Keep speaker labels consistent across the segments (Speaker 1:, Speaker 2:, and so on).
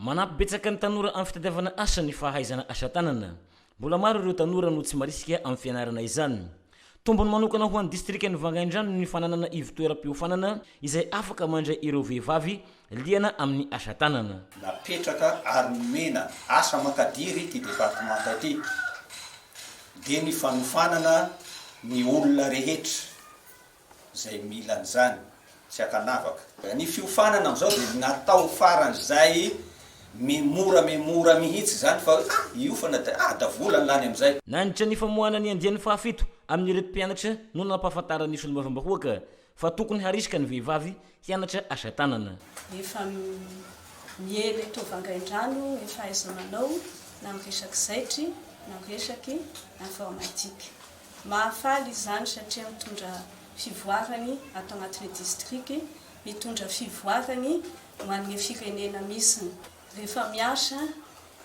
Speaker 1: Manampy betsaka ny tanora amin'ny fitadiavana asa ny fahaizana asa tanana. Mbola maro ireo tanora no tsy marisika amin'ny fianarana izany. Tombony manokana ho an'ny distriktan'ny Vangaindrano ny fananana ivon-toeram-piofanana izay afaka mandray ireo vehivavy liana amin'ny asa tanana.
Speaker 2: Napetraka ary nomena asa makadiry ty departemanta ty. Dia ny fanofanana ny olona rehetra zay mila an'izany tsy akanavaka. Ny fiofanana am'izao dia natao faran'izay memora mihitsy zany fa iofana da volana lany am'izay.
Speaker 1: Nanitra ny famoahana ny andian'ny fahafito amin'ny ireto mpianatra no nampahafantarana ny solombavambahoaka fa tokony harisika ny vehivavy hianatra asa tanana.
Speaker 3: Efa miela eto Vangaindrano efa aiza manao na miresaky zaitry na miresaky informatika. Mahafaly izany satria mitondra fivoarany ato anatin'ny distriky, mitondra fivoarany ho an'ny firenena misy. Rehefa miasa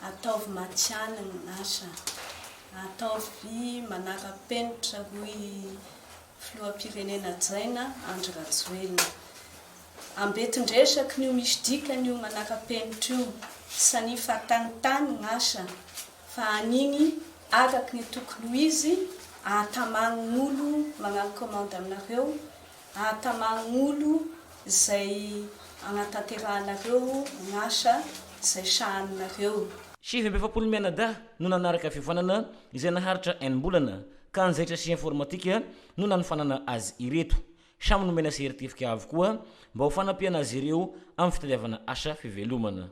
Speaker 3: ataovy matiana ny asa, ataovy manara-penitra hoy filoham-pirenena Jaina Andry Rajoelina. Ambetindresaky n'io misy dikany io manara-penitra io, sanifa tanitany ny asa fa aniny araky ny tokony ho izy ahataman'olo magnano commande aminareo, ahataman'olo izay anatanteranareo ny asa izay sahaninareo.
Speaker 1: 7 mianadahy no nanaraka fiofanana izay naharitra enimbolana ka ny zaitra sy informatika no nanofanana azy ireto. Samy nomena sertifika avokoa mba ho fanampiana azy ireo amin'ny fitadiavana asa fivelomana.